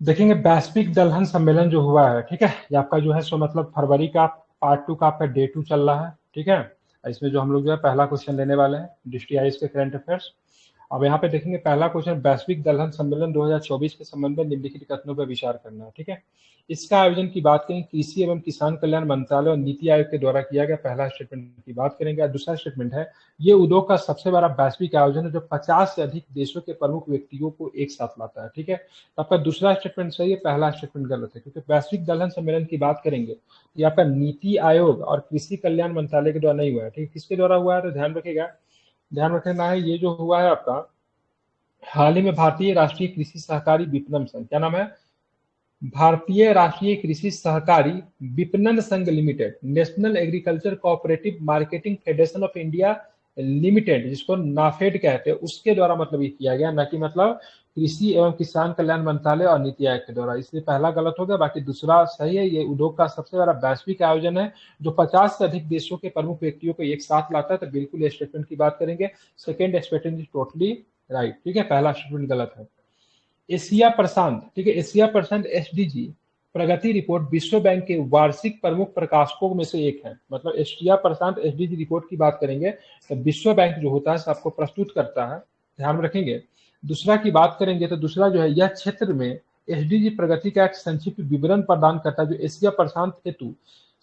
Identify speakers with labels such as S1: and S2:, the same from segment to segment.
S1: देखेंगे वैश्विक दलहन सम्मेलन जो हुआ है, ठीक है, ये आपका जो है सो मतलब फरवरी का पार्ट 2 का आपका डे 2 चल रहा है, ठीक है। इसमें जो हम लोग जो है पहला क्वेश्चन लेने वाले हैं डिस्ट्रिक्ट आइज के करंट अफेयर्स। अब यहाँ पे देखेंगे पहला क्वेश्चन, वैश्विक दलहन सम्मेलन 2024 के संबंध में निम्नलिखित कथनों पर विचार करना है, ठीक है। इसका आयोजन की बात करें कृषि एवं किसान कल्याण मंत्रालय और नीति आयोग के द्वारा किया गया, पहला स्टेटमेंट की बात करेंगे। दूसरा स्टेटमेंट है, ये उद्योग का सबसे बड़ा वैश्विक आयोजन है जो 50 से अधिक देशों के प्रमुख व्यक्तियों को एक साथ लाता है, ठीक है। तो आपका दूसरा स्टेटमेंट सही है, पहला स्टेटमेंट गलत है, क्योंकि वैश्विक दलहन सम्मेलन की बात करेंगे ये आपका नीति आयोग और कृषि कल्याण मंत्रालय के द्वारा नहीं हुआ है, ठीक है। किसके द्वारा हुआ है तो ध्यान रखिएगा, ध्यान रखना है, ये जो हुआ है आपका हाल ही में भारतीय राष्ट्रीय कृषि सहकारी विपणन संघ, क्या नाम है, भारतीय राष्ट्रीय कृषि सहकारी विपणन संघ limited, national agriculture cooperative marketing federation of India limited, जिसको नाफेड कहते हैं, उसके द्वारा मतलब ये किया गया, न कि मतलब कृषि एवं किसान कल्याण मंत्रालय और नीति आयोग के द्वारा। इसलिए पहला गलत हो गया, बाकी दूसरा सही है। ये उद्योग का सबसे बड़ा वैश्विक आयोजन है जो 50 से अधिक देशों के प्रमुख व्यक्तियों को एक साथ लाता है, तो बिल्कुल ये स्टेटमेंट की बात करेंगे, second statement is totally right, ठीक है, पहला स्टेटमेंट गलत है। एशिया प्रशांत, ठीक है, एशिया प्रशांत एसडीजी प्रगति रिपोर्ट विश्व बैंक के वार्षिक प्रमुख प्रकाशकों में से एक है। मतलब एशिया प्रशांत एसडीजी रिपोर्ट की बात करेंगे तो विश्व बैंक जो होता है आपको प्रस्तुत करता है, ध्यान में रखेंगे। दूसरा की बात करेंगे तो दूसरा जो है, यह क्षेत्र में एसडीजी प्रगति का एक संक्षिप्त विवरण प्रदान करता है जो एशिया प्रशांत हेतु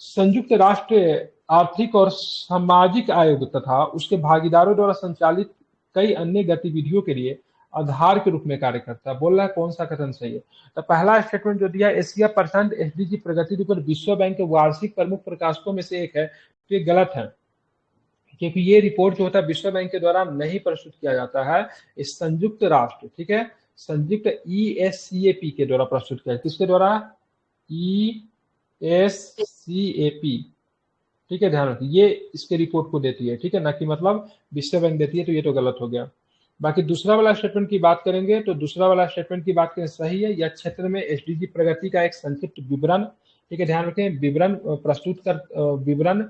S1: संयुक्त राष्ट्र आर्थिक और सामाजिक आयोग तथा उसके भागीदारों द्वारा संचालित कई अन्य गतिविधियों के लिए आधार के रूप में कार्य करता है। बोल रहा है कौन सा कथन सही है, तो पहला स्टेटमेंट जो दिया एशिया प्रशांत एसडीजी प्रगति रिपोर्ट विश्व बैंक के वार्षिक प्रमुख प्रकाशकों में से एक है, तो ये गलत है, क्योंकि ये रिपोर्ट जो होता है विश्व बैंक के द्वारा नहीं प्रस्तुत किया जाता है, इस संयुक्त राष्ट्र, ठीक है, संयुक्त ESCAP के द्वारा प्रस्तुत किया, किसके द्वारा, ESCAP, ठीक है, ध्यान रखिए, ये इसके रिपोर्ट को देती है, ठीक है, ना कि मतलब विश्व बैंक देती है, तो ये तो गलत हो गया। बाकी दूसरा वाला स्टेटमेंट की बात करेंगे तो दूसरा वाला स्टेटमेंट की बात करें सही है, यह क्षेत्र में एसडीजी प्रगति का एक संक्षिप्त विवरण, ठीक है, ध्यान रखें, विवरण प्रस्तुत कर विवरण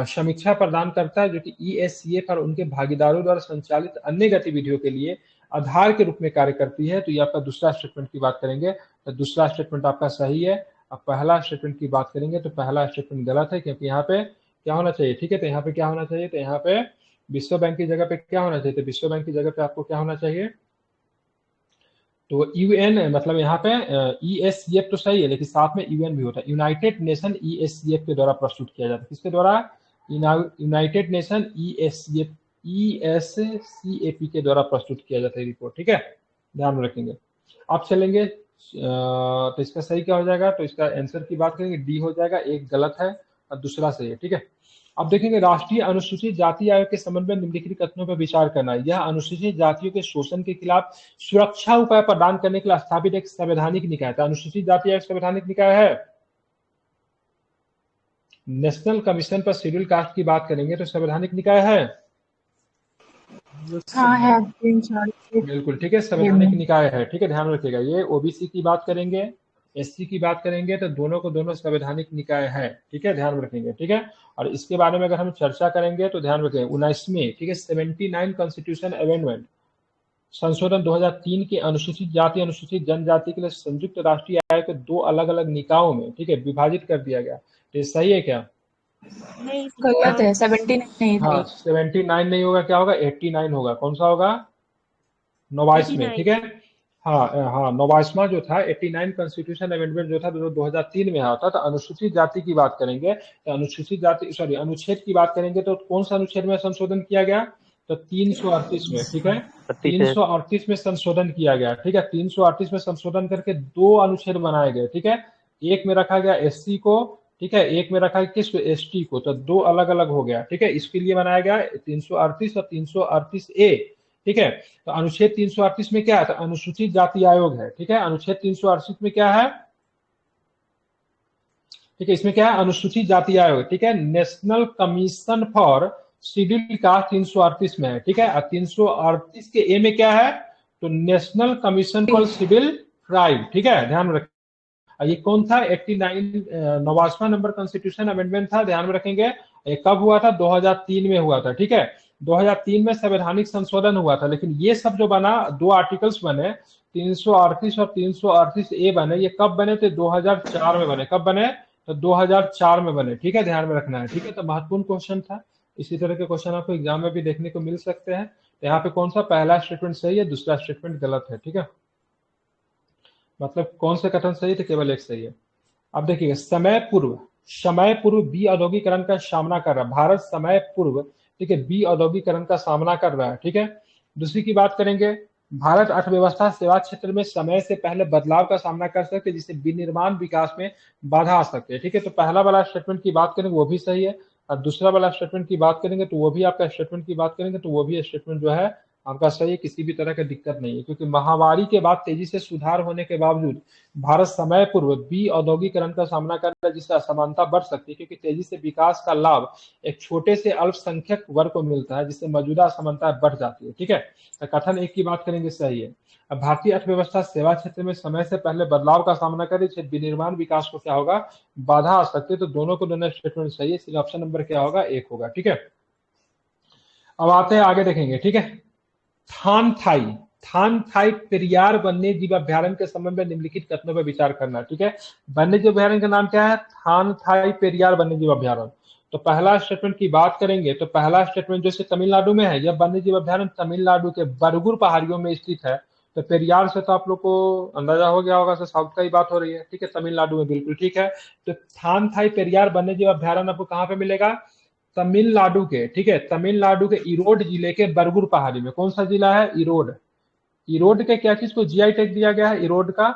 S1: समीक्षा प्रदान करता है जो कि ESCAP और उनके भागीदारों द्वारा संचालित अन्य गतिविधियों के लिए आधार के रूप में कार्य करती है। तो ये आपका दूसरा स्टेटमेंट की बात करेंगे तो दूसरा स्टेटमेंट आपका सही है। अब पहला स्टेटमेंट की बात करेंगे तो पहला स्टेटमेंट गलत है, क्योंकि यहाँ पे क्या होना चाहिए, ठीक है, तो यहाँ पे क्या होना चाहिए, तो यहाँ पे विश्व बैंक की जगह पे क्या होना चाहिए, तो विश्व बैंक की जगह पे आपको क्या होना चाहिए, तो यूएन, मतलब यहाँ पे ESCAP तो सही है लेकिन साथ में यूएन भी होता है, यूनाइटेड नेशन ESCAP के द्वारा प्रस्तुत किया जाता है, किसके द्वारा, यूनाइटेड नेशन ESCAP के द्वारा प्रस्तुत किया जाता है रिपोर्ट, ठीक है, ध्यान में रखेंगे। अब चलेंगे तो इसका सही क्या हो जाएगा, तो इसका आंसर की बात करेंगे डी हो जाएगा, एक गलत है और दूसरा सही है, ठीक है। अब देखेंगे राष्ट्रीय अनुसूचित जाति आयोग के संबंध में निम्नलिखित कथनों पर विचार करना है। यह अनुसूचित जातियों के शोषण के खिलाफ सुरक्षा उपाय प्रदान करने के लिए स्थापित एक संवैधानिक निकाय था। अनुसूचित जाति आयोग संवैधानिक निकाय है। नेशनल कमीशन पर शेड्यूल कास्ट की बात करेंगे तो संवैधानिक निकाय है,
S2: हाँ है,
S1: बिल्कुल ठीक है, संवैधानिक निकाय है, ठीक है, ध्यान रखिएगा। ये ओबीसी की बात करेंगे, एससी की बात करेंगे तो दोनों को दोनों संवैधानिक निकाय है, ठीक है, ध्यान रखेंगे, ठीक है। और इसके बारे में अगर हम चर्चा करेंगे तो ध्यान रखेंगे 19वें, ठीक है, 79 कॉन्स्टिट्यूशन अमेंडमेंट संशोधन 2003 के अनुसूचित जाति अनुसूचित जनजाति के लिए संयुक्त राष्ट्रीय आयोग को दो अलग अलग निकायों में, ठीक है, विभाजित कर दिया गया। तो ये सही है क्या,
S2: नहीं गलत है, 79 नहीं था।
S1: हाँ 79 नहीं होगा, क्या होगा 89 होगा, कौन सा होगा, 89, ठीक है, हाँ हाँ 89वां जो था 89 कॉन्स्टिट्यूशन अमेंडमेंट जो था 2003 में आया था। तो अनुसूचित जाति की बात करेंगे तो अनुसूचित जाति सॉरी अनुच्छेद की बात करेंगे तो कौन सा अनुच्छेद में संशोधन किया गया, तो 338 में, ठीक है, 338 में संशोधन किया गया, ठीक है, 338 में संशोधन करके दो अनुच्छेद बनाए गए, ठीक है, एक में रखा गया एससी को, ठीक है, एक में रखा गया किसको, एसटी को, तो दो अलग अलग हो गया, ठीक है, इसके लिए बनाया गया 338 और 338A, ठीक है। तो अनुच्छेद 338 में क्या है, तो अनुसूचित जाति आयोग है, ठीक है, अनुच्छेद 338 में क्या है, ठीक है, इसमें क्या है, अनुसूचित जाति आयोग, ठीक है, national commission for schedule caste 338 में है, ठीक है, और 338 के ए में क्या है, तो national commission for schedule tribe, ठीक है, ध्यान में रखें। ये कौन था, 89 89वां नंबर कॉन्स्टिट्यूशन अमेंडमेंट था, ध्यान में रखेंगे। ये कब हुआ था, 2003 में हुआ था, ठीक है, 2003 में संवैधानिक संशोधन हुआ था, लेकिन ये सब जो बना दो आर्टिकल्स बने 338 और 338 ए बने, ये कब बने थे? 2004 में बने। कब बने? तो 2004 में बने। ठीक है, ध्यान में रखना है। ठीक है, तो महत्वपूर्ण क्वेश्चन था। इसी तरह के क्वेश्चन आपको एग्जाम में भी देखने को मिल सकते हैं। तो यहाँ पे कौन सा पहला स्टेटमेंट सही है, दूसरा स्टेटमेंट गलत है। ठीक है, मतलब कौन से कथन सही थे? केवल एक सही है। अब देखिए, समय पूर्व बी औद्योगिकरण का सामना कर रहा है भारत। समय पूर्व, ठीक है, बी औद्योगिकरण का सामना कर रहा है। ठीक है, दूसरी की बात करेंगे, भारत अर्थव्यवस्था सेवा क्षेत्र में समय से पहले बदलाव का सामना कर सकते हैं, जिससे विनिर्माण विकास में बाधा आ सकती है। ठीक है, तो पहला वाला स्टेटमेंट की बात करेंगे वो भी सही है, और दूसरा वाला स्टेटमेंट की बात करेंगे तो वो भी आपका स्टेटमेंट की बात करेंगे तो वो भी स्टेटमेंट जो है आपका सही है। किसी भी तरह का दिक्कत नहीं है, क्योंकि महामारी के बाद तेजी से सुधार होने के बावजूद भारत समय पूर्व बी औद्योगिकरण का सामना कर रहा है, जिससे असमानता बढ़ सकती है, क्योंकि तेजी से विकास का लाभ एक छोटे से अल्पसंख्यक वर्ग को मिलता है, जिससे मौजूदा असमानता बढ़ जाती है। ठीक है, तो कथन एक की बात करेंगे सही है। अब भारतीय अर्थव्यवस्था सेवा क्षेत्र में समय से पहले बदलाव का सामना कर रही है, विनिर्माण विकास को क्या होगा? बाधा आ सकती है। तो दोनों को दोनों स्टेटमेंट सही है, इसलिए ऑप्शन नंबर क्या होगा? एक होगा। ठीक है, अब आते हैं आगे देखेंगे। ठीक है, थानथाई पेरियार वन्य जीव अभ्यारण्य के संबंध में निम्नलिखित कथनों पर विचार करना। ठीक है, वन्य जीव अभ्यारण्य का नाम क्या है? थानथाई पेरियार वन्य जीव अभ्यारण्य। तो पहला स्टेटमेंट की बात करेंगे तो पहला स्टेटमेंट जैसे तमिलनाडु में है, यह वन्य जीव अभ्यारण्य तमिलनाडु के बरगुर पहाड़ियों में स्थित है। तो पेरियार से तो आप लोग को अंदाजा हो गया होगा, साउथ का ही बात हो रही है। ठीक है, तमिलनाडु में, बिल्कुल ठीक है। तो थानथाई पेरियार वन्य जीव अभ्यारण्य आपको कहाँ पे मिलेगा? तमिलनाडु के, ठीक है, तमिलनाडु के इरोड जिले के बरगुर पहाड़ी में। कौन सा जिला है? इरोड। इरोड के क्या चीज को जीआई टैग दिया गया है? इरोड का,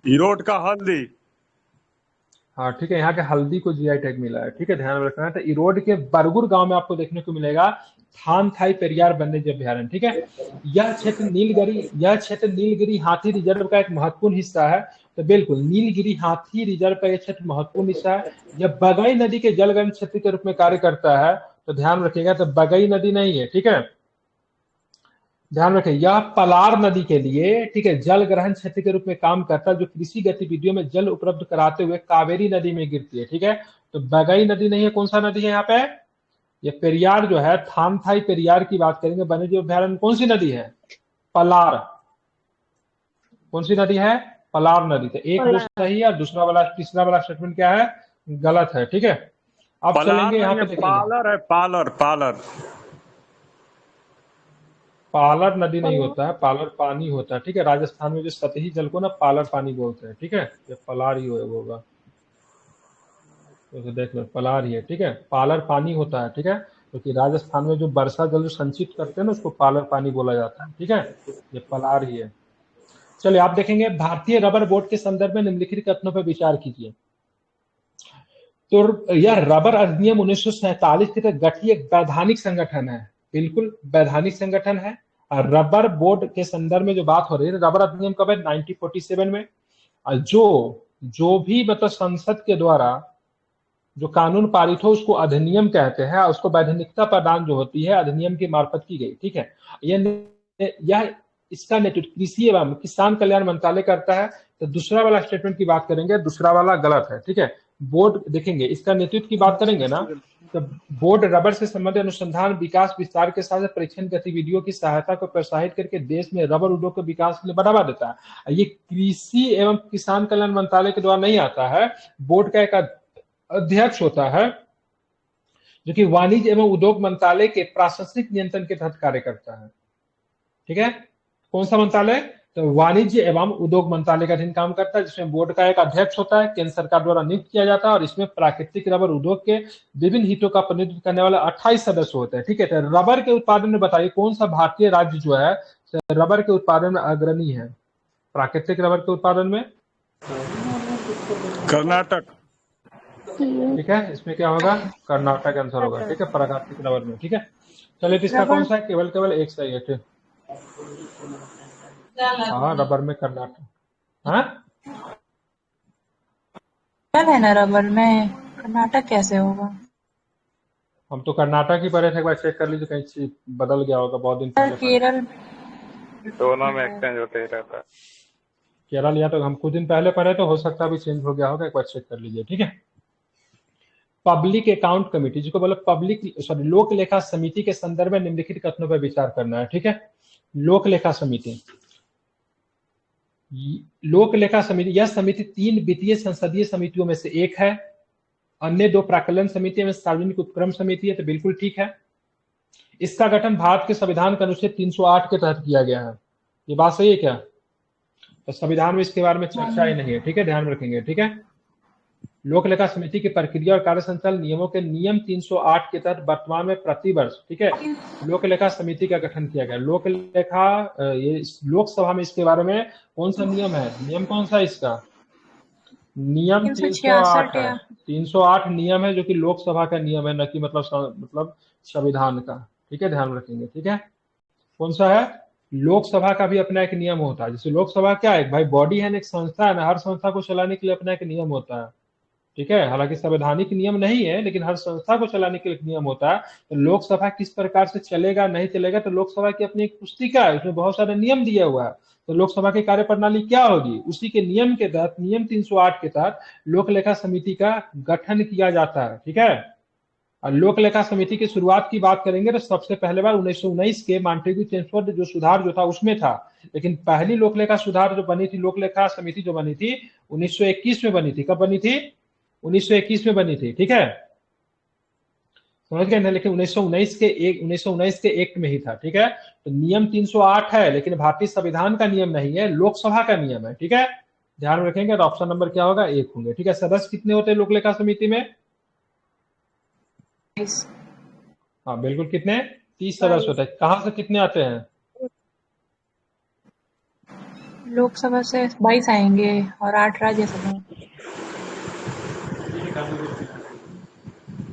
S3: इरोड का हल्दी।
S1: हाँ ठीक है, यहाँ के हल्दी को जीआई टैग मिला है। ठीक है, ध्यान में रखना है। तो इरोड के बरगुर गांव में आपको देखने को मिलेगा थानथाई पेरियार वन्यजीव अभ्यारण्य। ठीक है, यह क्षेत्र नीलगिरी हाथी रिजर्व का एक महत्वपूर्ण हिस्सा है। तो बिल्कुल नीलगिरी हाथी रिजर्व का यह क्षेत्र महत्वपूर्ण हिस्सा है। यह बगई नदी के जलग्रहण क्षेत्र के रूप में कार्य करता है। तो ध्यान रखिएगा, तो बगई नदी नहीं है। ठीक है, ध्यान रखें, यह पलार नदी के लिए, ठीक है, जल ग्रहण क्षेत्र के रूप में काम करता है, जो कृषि गतिविधियों में जल उपलब्ध कराते हुए कावेरी नदी में गिरती है। ठीक है, तो बगई नदी नहीं है। कौन सा नदी है यहाँ पे? ये पेरियार जो है, थानथाई पेरियार की बात करेंगे वन्यजीव अभ्यारण्य, कौन सी नदी है? पलार। कौन सी नदी है? पलार नदी। तो एक जो सही है, और दूसरा वाला, तीसरा वाला स्टेटमेंट क्या है? गलत है। ठीक है, अब चलेंगे यहाँ पे देखेंगे,
S3: पालर है, पालर पालर।
S1: पालर नदी नहीं होता है, पालर पानी होता है। ठीक है, राजस्थान में जो सतही जल को ना पालर पानी बोलते हैं। ठीक है, ये पलार ही होगा, तो देख लो, पलार ही है। ठीक है, पालर पानी होता है। ठीक है, क्योंकि राजस्थान में जो वर्षा जल जो संचित करते हैं ना, उसको पालर पानी बोला जाता है। ठीक है, ये पलार ही है। चलिए, आप देखेंगे, भारतीय रबर बोर्ड के संदर्भ में निम्नलिखित कथनों पर विचार कीजिए। तो यह रबर अधिनियम 1947 के तहत गठित एक वैधानिक संगठन है। बिल्कुल वैधानिक संगठन है। और रबर बोर्ड के संदर्भ में जो बात हो रही है, रबर अधिनियम कब है? 1947 में। और जो भी मतलब संसद के द्वारा जो कानून पारित हो उसको अधिनियम कहते हैं, उसको वैधानिकता प्रदान जो होती है अधिनियम के मार्फत की गई। ठीक है, यह इसका नेतृत्व कृषि एवं किसान कल्याण मंत्रालय करता है। तो दूसरा वाला स्टेटमेंट की बात करेंगे, दूसरा वाला गलत है। ठीक है, बोर्ड देखेंगे, इसका नेतृत्व की बात करेंगे ना, तो बोर्ड रबर से संबंधित अनुसंधान विकास विस्तार के साथ परीक्षण गतिविधियों की सहायता को प्रोत्साहित करके देश में रबर उद्योग के विकास के लिए बढ़ावा देता है। ये कृषि एवं किसान कल्याण मंत्रालय के द्वारा नहीं आता है। बोर्ड का एक अध्यक्ष होता है, जो कि वाणिज्य एवं उद्योग मंत्रालय के प्रशासनिक नियंत्रण के तहत कार्य करता है। ठीक है, कौन सा मंत्रालय? तो वाणिज्य एवं उद्योग मंत्रालय का अधीन काम करता है, जिसमें बोर्ड का एक अध्यक्ष होता है, केंद्र सरकार द्वारा नियुक्त किया जाता है, और इसमें प्राकृतिक रबर उद्योग के विभिन्न हितों का प्रतिनिधित्व करने वाले 28 सदस्य होते हैं। ठीक है, तो रबर के उत्पादन में बताइए कौन सा भारतीय राज्य जो है रबर के उत्पादन में अग्रणी है? प्राकृतिक रबर के उत्पादन में
S3: कर्नाटक।
S1: ठीक है, इसमें क्या होगा? कर्नाटक आंसर होगा। ठीक है, प्राकृतिक रबर में। ठीक है, चलिए, तो इसका कौन सा है? केवल एक सही है। ठीक, हाँ, रबर में कर्नाटक। हाँ,
S2: है ना, रबर में कर्नाटक कैसे होगा?
S1: हम तो कर्नाटक ही पढ़े थे, एक बार चेक कर लीजिए, कहीं चीज बदल गया होगा, बहुत दिन पहले पढ़े।
S2: केरल
S3: दोनों में एक्सचेंज होते ही रहता है।
S1: केरल या तो हम कुछ दिन पहले पढ़े, तो हो सकता है अभी चेंज हो गया होगा, एक बार चेक कर लीजिए। ठीक है, पब्लिक अकाउंट कमेटी, जिसको बोले पब्लिक सॉरी लोक लेखा समिति के संदर्भ में निम्नलिखित कथनों पर विचार करना है। ठीक है, लोक लेखा समिति, लोक लेखा समिति, यह समिति 3 वित्तीय संसदीय समितियों में से एक है। अन्य 2 प्राक्कलन समिति में सार्वजनिक उपक्रम समिति है, तो बिल्कुल ठीक है। इसका गठन भारत के संविधान के अनुच्छेद 308 के तहत किया गया है। ये बात सही है क्या? तो संविधान में इसके बारे में चर्चा ही नहीं है। ठीक है, ध्यान रखेंगे। ठीक है, लोक लेखा समिति की प्रक्रिया और कार्य संचालन नियमों के नियम 308 के तहत वर्तमान में प्रतिवर्ष, ठीक है, लोक लेखा समिति का गठन किया गया। लोक लेखा ये लोकसभा में इसके बारे में कौन सा नियम है? नियम कौन सा है इसका? नियम 308 है। 308 नियम है जो कि लोकसभा का नियम है, न कि मतलब संविधान का। ठीक है, ध्यान रखेंगे। ठीक है, कौन सा है? लोकसभा का भी अपना एक नियम होता है। जैसे लोकसभा क्या है भाई, बॉडी है, एक संस्था है ना, हर संस्था को चलाने के लिए अपना एक नियम होता है। ठीक है, हालांकि संवैधानिक नियम नहीं है, लेकिन हर संस्था को चलाने के लिए एक नियम होता है। तो लोकसभा किस प्रकार से चलेगा नहीं चलेगा, तो लोकसभा की अपनी एक पुस्तिका है, उसमें बहुत सारे नियम दिया हुआ है। तो लोकसभा की कार्यप्रणाली क्या होगी, उसी के नियम के तहत, नियम 308 के तहत लोक लेखा समिति का गठन किया जाता है। ठीक है, और लोक लेखा समिति की शुरुआत की बात करेंगे तो सबसे पहले बार 1919 के मॉन्टेग्यू चेम्सफोर्ड जो सुधार जो था उसमें था। लेकिन पहली लोक लेखा सुधार जो बनी थी, लोक लेखा समिति जो बनी थी 1921 में बनी थी। कब बनी थी? 1921 में बनी थी। ठीक है, समझ गए ना? लेकिन 1919 के एक्ट में ही था। ठीक है, तो नियम 308 है, लेकिन भारतीय संविधान का नियम नहीं है, लोकसभा का नियम है। ठीक है, ध्यान रखेंगे। तो ऑप्शन नंबर क्या होगा? 1 होंगे। ठीक है, सदस्य कितने होते हैं लोक लेखा समिति में? हाँ बिल्कुल, कितने? 30 सदस्य होते हैं। कहाँ से कितने आते हैं?
S2: लोकसभा से 22 आएंगे और 8 राज्यसभा।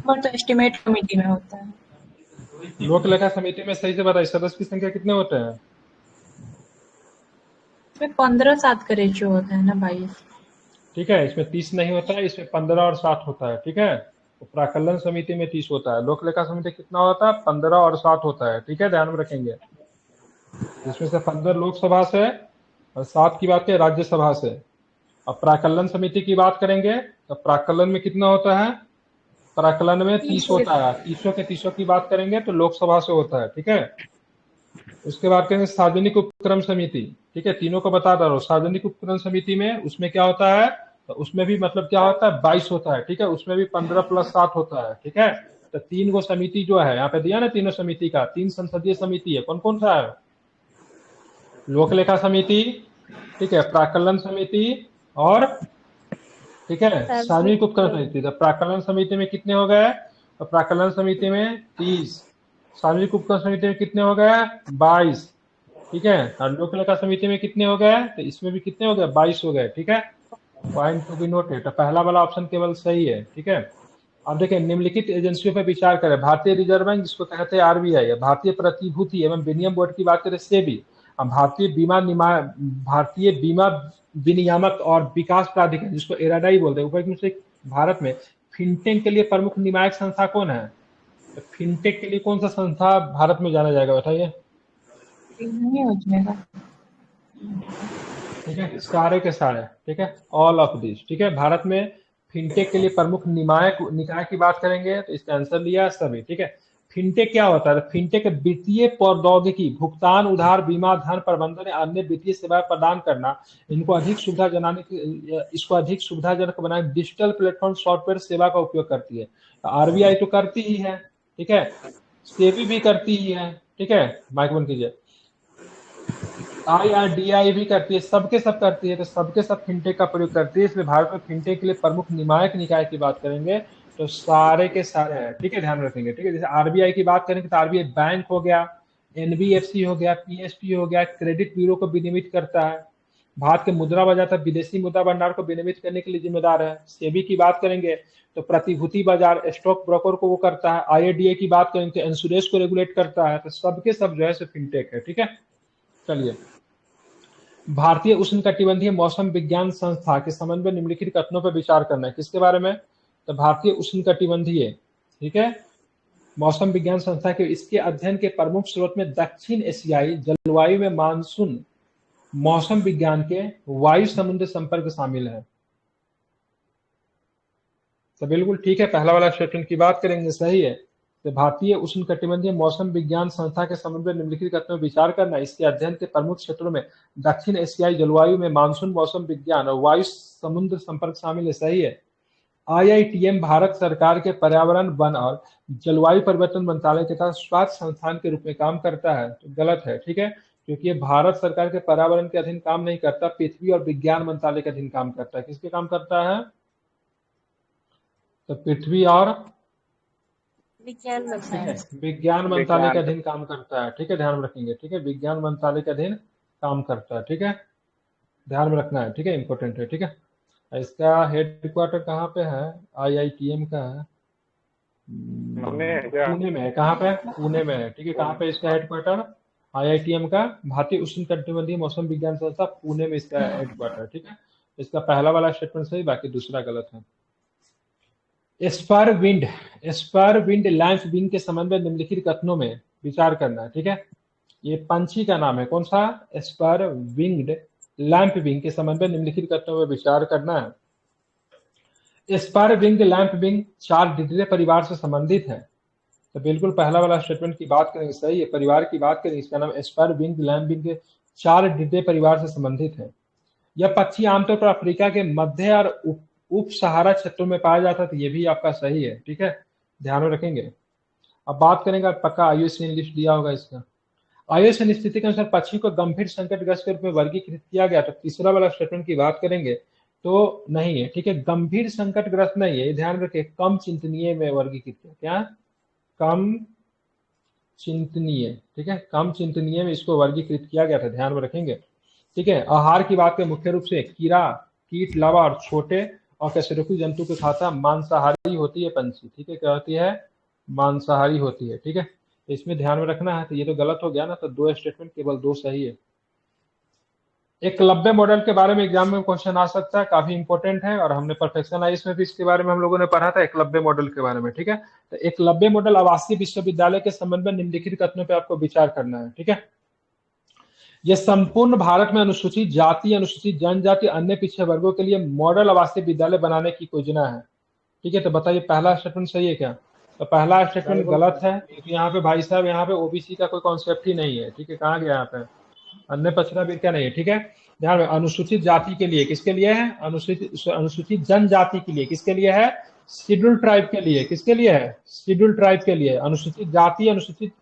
S2: और तो एस्टिमेट कमेटी में होता है।
S1: लोक लेखा समिति में सही से बताइए, सदस्य की संख्या कितने होते हैं?
S2: इसमें 15-7 का रेशियो होता है ना, 22।
S1: ठीक है, इसमें 30 नहीं होता है, इसमें 15 और 7 होता है। ठीक है, तो प्राक्कलन समिति में 30 होता है, लोक लेखा समिति कितना होता है? 15 और 7 होता है। ठीक है, ध्यान में रखेंगे। जिसमें से 15 लोकसभा से और 7 की बात करें राज्यसभा से। अब प्राक्कलन समिति की बात करेंगे तो प्राक्कलन में कितना होता है? प्राक्कलन में 30 होता है। 30 के 30 की बात करेंगे तो लोकसभा से होता है। ठीक है, उसके बाद करेंगे सार्वजनिक उपक्रम समिति। ठीक है, तीनों को बता रहा हूँ। सार्वजनिक उपक्रम समिति में उसमें क्या होता है? तो उसमें भी मतलब क्या होता है? 22 होता है। ठीक है, उसमें भी 15 + 7 होता है। ठीक है, तो 3 गो समिति जो है यहाँ पे दिया ना, तीनों समिति का 3 संसदीय समिति है। कौन कौन सा है? लोक लेखा समिति, ठीक है, प्राक्कलन समिति और ठीक है सार्वजनिक उपक्रम समिति। तो प्राक्कलन समिति में कितने हो गए? तो प्राक्कलन समिति में 30, सार्वजनिक उपक्रम समिति में कितने हो गए? 22। ठीक है, और लोक लेखा समिति में कितने हो गए? तो इसमें भी कितने हो गए? 22 हो गए। ठीक है, पॉइंट टू बी नोटेड। तो पहला वाला ऑप्शन केवल सही है। ठीक है, अब देखिए निम्नलिखित एजेंसियों पर विचार करें। भारतीय रिजर्व बैंक, जिसको कहते हैं आरबीआई, भारतीय प्रतिभूति एवं विनिमय बोर्ड की बात करें सेबी, भारतीय बीमा विनियामक और विकास प्राधिकरण, जिसको इराडाई बोलते हैं। ऊपर से भारत में फिनटेक के लिए प्रमुख नियामक संस्था कौन है? तो फिनटेक के लिए कौन सा संस्था भारत में जाना जाएगा, बताइए?
S2: नहीं हो जाएगा।
S1: ठीक है, सारे के सारे। ठीक है, ऑल ऑफ दिस। ठीक है, भारत में फिनटेक के लिए प्रमुख निकाय की बात करेंगे तो इसका आंसर लिया सभी। ठीक है, फिनटेक क्या होता है? फिनटेक वित्तीय प्रौद्योगिकी, भुगतान, उधार, बीमा, धन प्रबंधन या अन्य वित्तीय सेवाएं प्रदान करना, इसको अधिक सुविधाजनक बनाने डिजिटल प्लेटफॉर्म सॉफ्टवेयर सेवा का उपयोग करती है। आरबीआई तो करती ही है। ठीक है, सेबी भी करती ही है। ठीक है, माइक बंद कीजिए। IRDAI भी करती है, सबके सब करती है। तो सबके सब फिनटेक का प्रयोग करती है। इसलिए भारत में फिनटेक के लिए प्रमुख नियामक निकाय की बात करेंगे तो सारे के सारे हैं। ठीक है, ध्यान रखेंगे। ठीक है, जैसे आरबीआई की बात करेंगे तो आरबीआई बैंक हो गया, एनबीएफसी हो गया, पीएसपी हो गया, क्रेडिट ब्यूरो को विनियमित करता है। भारत के मुद्रा बाजार तथा विदेशी मुद्रा भंडार को विनियमित करने के लिए जिम्मेदार है। सेबी की बात करेंगे तो प्रतिभूति बाजार, स्टॉक ब्रोकर को वो करता है। IRDAI की बात करेंगे तो इंश्योरेंस को रेगुलेट करता है। तो सबके सब जो है फिनटेक है। ठीक है, चलिए भारतीय उष्णकटिबंधीय मौसम विज्ञान संस्था के संबंध में निम्नलिखित कथनों पर विचार करना है। किसके बारे में? तो भारतीय उष्णकटिबंधीय, ठीक है, मौसम विज्ञान संस्था के इसके अध्ययन के प्रमुख स्रोत में दक्षिण एशियाई जलवायु में मानसून मौसम विज्ञान के वायु समुद्र संपर्क शामिल है। तो बिल्कुल ठीक है, पहला वाला स्टेटमेंट की बात करेंगे, सही है। तो भारतीय उष्णकटिबंधीय मौसम विज्ञान संस्था के समन्वय निम्नलिखित कथनों में विचार करना। इसके अध्ययन के प्रमुख क्षेत्रों में दक्षिण एशियाई जलवायु में मानसून मौसम विज्ञान और वायु समुद्र संपर्क शामिल है, सही है। IITM भारत सरकार के पर्यावरण, वन और जलवायु परिवर्तन मंत्रालय के तहत स्वायत्त संस्थान के रूप में काम करता है, तो गलत है, ठीक है, क्योंकि ये भारत सरकार के पर्यावरण के अधीन काम नहीं करता, पृथ्वी और विज्ञान मंत्रालय के अधीन काम करता है। किसके काम करता है? तो पृथ्वी और
S2: विज्ञान मंत्रालय।
S1: विज्ञान मंत्रालय के अधीन काम करता है, ठीक है, ध्यान में रखेंगे, ठीक है, विज्ञान मंत्रालय के अधीन काम करता है, ठीक है, ध्यान में रखना है, ठीक है, इंपॉर्टेंट है, ठीक है। इसका हेडक्वार्टर कहाँ पे है? IITM का है पुणे में है। कहाँ पे? पुणे में है, ठीक है। कहाँ पे इसका हेडक्वार्टर? IITM का भारतीय उष्णकटिबंधीय मौसम विज्ञान संस्था पुणे में इसका हेडक्वार्टर, ठीक है। इसका पहला वाला स्टेटमेंट सही, बाकी दूसरा गलत है। स्पर विंड लैंप विंग के संबंध में निम्नलिखित कथनों में विचार करना है, ठीक है। ये पंछी का नाम है, कौन सा? स्पर विंग्ड लैंप विंग के संबंध में निम्नलिखित कथनों में विचार करना है। स्पर विंग लैंप विंग 4 डिडरे परिवार से संबंधित है, तो बिल्कुल पहला वाला स्टेटमेंट की बात करेंगे, सही है, परिवार की बात करेंगे। इसका नाम स्पर विंग लैंप विंग के 4 डिडरे परिवार से संबंधित है। यह पक्षी आमतौर पर अफ्रीका के मध्य और उप सहारा क्षेत्रों में पाया जाता है, तो ये भी आपका सही है, ठीक है, ध्यान में रखेंगे। अब बात करेंगे, पक्का IUCN लिस्ट दिया होगा इसका। IUCN स्थिति के अनुसार पक्षी को गंभीर संकटग्रस्त के रूप में वर्गीकृत किया गया, तो तीसरा वाला स्टेटमेंट की बात करेंगे तो नहीं है, ठीक है, गंभीर संकटग्रस्त नहीं है, ध्यान रखें, कम चिंतनीय में वर्गीकृत किया। क्या? कम चिंतनीय, ठीक है, कम चिंतनीय में इसको वर्गीकृत किया गया था, ध्यान में रखेंगे, ठीक है। आहार की बात करें, मुख्य रूप से कीड़ा, कीट, लावा और छोटे और कशेरुकी जंतु को खाता, मांसाहारी होती है पंछी, ठीक है, क्या होती है? मांसाहारी होती है, ठीक है, इसमें ध्यान में रखना है। तो ये तो गलत हो गया ना, तो 2 स्टेटमेंट, केवल 2 सही है। एकलव्य मॉडल के बारे में एग्जाम में क्वेश्चन आ सकता है, काफी इंपॉर्टेंट है, और हमने परफेक्शन आइस में भी इसके बारे में हम लोगों ने पढ़ा था, एकलव्य मॉडल के बारे में, ठीक है। तो एकलव्य मॉडल आवासीय विश्वविद्यालय के संबंध में निम्नलिखित कथनों पर आपको विचार करना है, ठीक है। यह संपूर्ण भारत में अनुसूचित जाति, अनुसूचित जनजाति, अन्य पिछड़े वर्गों के लिए मॉडल आवासीय विद्यालय बनाने की योजना है, ठीक है। तो बताइए पहला स्टेटमेंट सही है क्या? तो पहला स्टेटमेंट गलत है, क्योंकि यहाँ पे भाई साहब, यहाँ पे OBC का कोई कॉन्सेप्ट ही नहीं है, ठीक है। कहाँ गया यहाँ पे? अन्य पिछड़ा वर्ग का नहीं है, ठीक है। ध्यान में, अनुसूचित जाति के लिए, किसके लिए है? अनुसूचित जनजाति के लिए, किसके लिए है? शेड्यूल्ड ट्राइब के लिए, किसके लिए है? शेड्यूल्ड ट्राइब के लिए। अनुसूचित जाति, अनुसूचित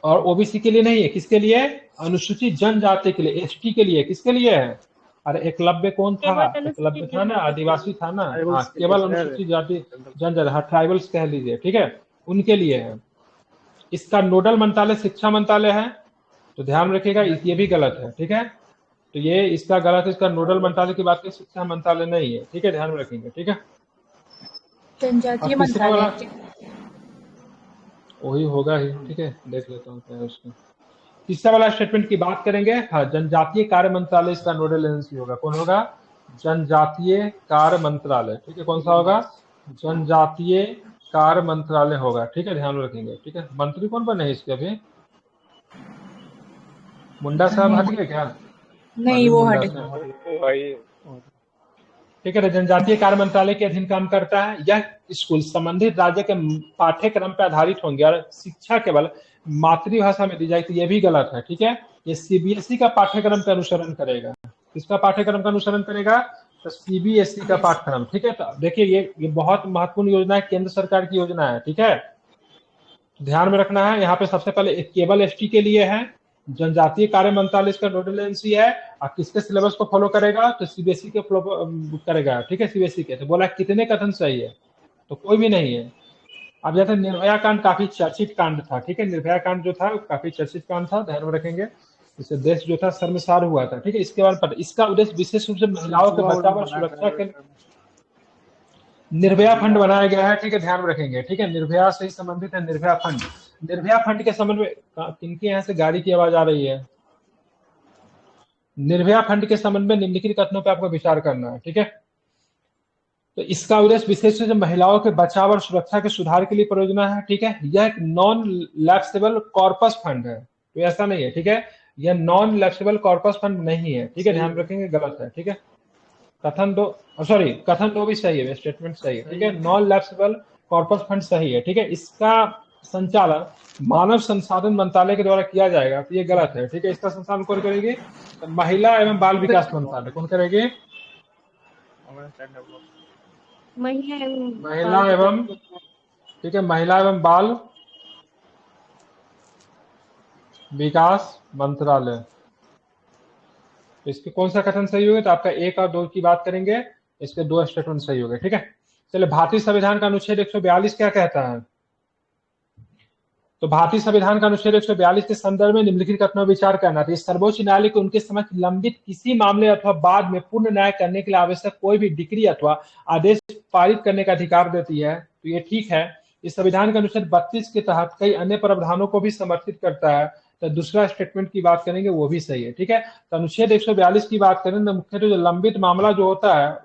S1: और OBC के लिए नहीं है, किसके लिए? अनुसूचित जनजाति के लिए, ST के लिए, किसके लिए है? अरे एकलव्य कौन था? एकलव्य था ना, आदिवासी था ना, हाँ, केवल अनुसूचित जाति जनजाति, हाँ, ट्राइबल्स कह लीजिए, ठीक है, उनके लिए है। इसका नोडल मंत्रालय शिक्षा मंत्रालय है, तो ध्यान रखिएगा, ये भी गलत है, ठीक है। तो ये इसका गलत है, इसका नोडल मंत्रालय की बात करें, शिक्षा मंत्रालय नहीं है, ठीक है, ध्यान में रखेंगे, ठीक है।
S2: जनजातीय मंत्रालय
S1: वही होगा ही, ठीक है, देख लेता हूँ क्या है उसका। तीसरा वाला स्टेटमेंट की बात करेंगे, हाँ, जनजातीय कार्य मंत्रालय इसका नोडल एजेंसी होगा। कौन होगा? जनजातीय कार्य मंत्रालय, ठीक है, कौन सा होगा? जनजातीय कार्य मंत्रालय होगा, ठीक है, ध्यान में रखेंगे, ठीक है। मंत्री कौन बने इसके अभी? मुंडा साहब हट गए क्या?
S2: नहीं, वो हट
S3: वही
S1: ठीक है। जनजातीय कार्य मंत्रालय के अधीन काम करता है। यह स्कूल संबंधित राज्य के पाठ्यक्रम पर आधारित होंगे और शिक्षा केवल मातृभाषा में दी जाएगी, ये भी गलत है, ठीक है। ये CBSE का पाठ्यक्रम का अनुसरण करेगा। किसका पाठ्यक्रम का अनुसरण करेगा? तो CBSE का पाठ्यक्रम, ठीक है। तो देखिए, ये बहुत महत्वपूर्ण योजना है, केंद्र सरकार की योजना है, ठीक है, ध्यान में रखना है। यहाँ पे सबसे पहले केवल ST के लिए है, जनजातीय कार्य मंत्रालय इसका नोडल एजेंसी है, और किसके सिलेबस को फॉलो करेगा? तो CBSE के फॉलो करेगा, ठीक है, CBSE के। तो बोला कितने कथन सही है? तो कोई भी नहीं है। अब जैसे निर्भया कांड काफी चर्चित कांड था, ठीक है, निर्भया कांड जो था काफी चर्चित कांड था, ध्यान में रखेंगे, इससे देश जो था शर्मसार हुआ था, ठीक है। इसके बाद पर इसका उद्देश्य विशेष रूप से महिलाओं के बचाव और सुरक्षा के निर्भया फंड बनाया गया है, ठीक है, ध्यान में रखेंगे, ठीक है। निर्भया से ही संबंधित है निर्भया फंड। निर्भया फंड के संबंध में किनके यहाँ से गाड़ी की आवाज आ रही है? निर्भया फंड के संबंध में निम्नलिखित कथनों पर आपको विचार करना है, ठीक है। तो इसका उद्देश्य विशेष रूप से महिलाओं के बचाव और सुरक्षा के सुधार के लिए परियोजना है, ठीक है। यह एक नॉन लैप्सेबल कॉर्पस फंड है, तो ऐसा नहीं है, ठीक है, यह नॉन लैप्सेबल कॉर्पस फंड नहीं है, ठीक है, ध्यान रखेंगे, गलत है, ठीक है। कथन दो, सॉरी कथन दो भी सही है, स्टेटमेंट सही है, ठीक है। नॉन लैप्सेबल कॉर्पस फंड सही है, ठीक है। इसका संचालन मानव संसाधन मंत्रालय के द्वारा किया जाएगा, तो ये गलत है, ठीक है। इसका संचालन कौन करेगी? तो महिला एवं बाल विकास मंत्रालय। कौन करेगी? महिला एवं, ठीक है, महिला एवं बाल विकास मंत्रालय। इसके कौन सा कथन सही होगा? तो आपका 1 और 2 की बात करेंगे, इसके 2 स्टेटमेंट सही हो गए, ठीक है। चलिए, भारतीय संविधान का अनुच्छेद 142 क्या कहता है? तो भारतीय संविधान का अनुच्छेद 142 के संदर्भ में निम्नलिखित कथनों पर विचार करना था। सर्वोच्च न्यायालय को उनके समक्ष लंबित किसी मामले अथवा बाद में पूर्ण न्याय करने के लिए आवश्यक कोई भी डिक्री अथवा आदेश पारित करने का अधिकार देती है, तो ये ठीक है। इस संविधान के अनुच्छेद 32 के तहत कई अन्य प्रावधानों को भी समर्थित करता है, तो दूसरा स्टेटमेंट की बात करेंगे, वो भी सही है, ठीक है। तो अनुच्छेद 142 की बात करें तो मुख्यतः जो लंबित मामला जो होता है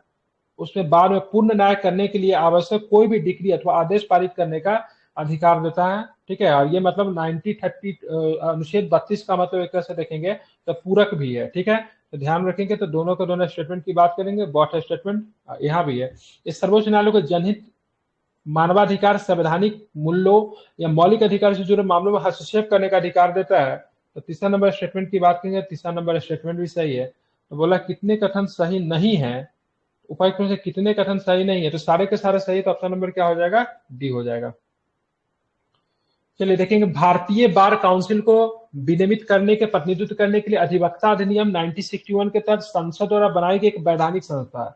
S1: उसमें बाद में पूर्ण न्याय करने के लिए आवश्यक कोई भी डिक्री अथवा आदेश पारित करने का अधिकार देता है, ठीक है। और ये मतलब 90-30 अनुच्छेद 32 का मतलब एक तरह से देखेंगे तो पूरक भी है, ठीक है। तो ध्यान रखेंगे, तो दोनों के दोनों स्टेटमेंट की बात करेंगे। बॉट स्टेटमेंट यहाँ भी है। इस सर्वोच्च न्यायालय को जनहित, मानवाधिकार, संवैधानिक मूल्यों या मौलिक अधिकार से जुड़े मामलों में हस्तक्षेप करने का अधिकार देता है। तो तीसरा नंबर स्टेटमेंट की बात करेंगे, तीसरा नंबर स्टेटमेंट भी सही है। तो बोला कितने कथन सही नहीं है, उपायुक्त में से कितने कथन सही नहीं है, तो सारे के सारे सही, तो ऑप्शन नंबर क्या हो जाएगा? डी हो जाएगा। चलिए देखेंगे, भारतीय बार काउंसिल को विनियमित करने के, प्रतिनिधित्व करने के लिए अधिवक्ता अधिनियम 1961 के तहत संसद द्वारा बनाई गई एक वैधानिक संस्था है,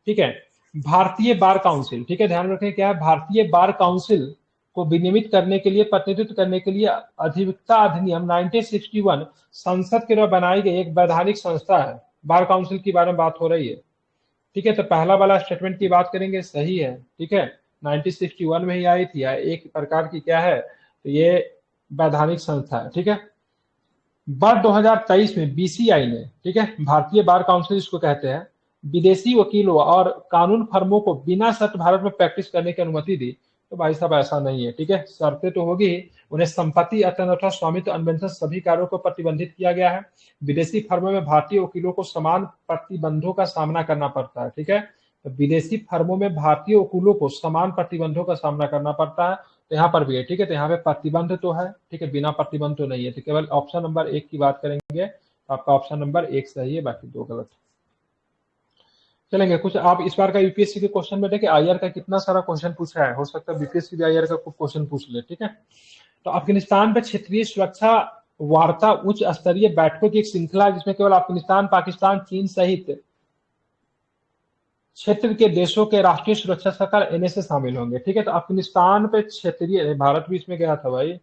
S1: ठीक है। भारतीय बार काउंसिल, ठीक है, ध्यान रखें क्या है? भारतीय बार काउंसिल को विनियमित करने के लिए, प्रतिनिधित्व करने के लिए अधिवक्ता अधिनियम 1961 संसद के द्वारा बनाई गई एक वैधानिक संस्था है। बार काउंसिल की बारे में बात हो रही है, ठीक है। तो पहला वाला स्टेटमेंट की बात करेंगे, सही है, ठीक है। 1961 में ही आई थी, एक प्रकार की क्या है, तो ये वैधानिक संस्था है, ठीक है। वर्ष 2023 में बीसीआई ने, ठीक है, भारतीय बार काउंसिल इसको कहते हैं, विदेशी वकीलों और कानून फर्मों को बिना शर्त भारत में प्रैक्टिस करने की अनुमति दी। तो भाई साहब ऐसा नहीं है, ठीक है। शर्तें तो होगी, उन्हें संपत्ति अथवा स्वामित्व अन्वेषण सभी कार्यों को प्रतिबंधित किया गया है। विदेशी फर्मों में भारतीय वकीलों को समान प्रतिबंधों का सामना करना पड़ता है, ठीक है। तो विदेशी फर्मों में भारतीय वकीलों को समान प्रतिबंधों का सामना करना पड़ता है, तो यहाँ पर भी है, ठीक है। तो यहाँ पे प्रतिबंध तो है, ठीक है, बिना प्रतिबंध तो नहीं है। तो केवल ऑप्शन नंबर 1 की बात करेंगे, तो आपका ऑप्शन नंबर 1 सही है, बाकी 2 गलत। चलेंगे कुछ आप इस बार का यूपीएससी के क्वेश्चन में देखें, आईआर का कितना सारा क्वेश्चन पूछा है, हो सकता है बीपीएससी भी आईआर का क्वेश्चन पूछ ले, ठीक है। तो अफगानिस्तान पर क्षेत्रीय सुरक्षा वार्ता उच्च स्तरीय बैठकों की एक श्रृंखला, जिसमें केवल अफगानिस्तान, पाकिस्तान, चीन सहित क्षेत्र के देशों के राष्ट्रीय सुरक्षा सलाहकार एनएसए शामिल होंगे, ठीक है। तो अफगानिस्तान पे क्षेत्रीय, भारत भी इसमें गया था भाई,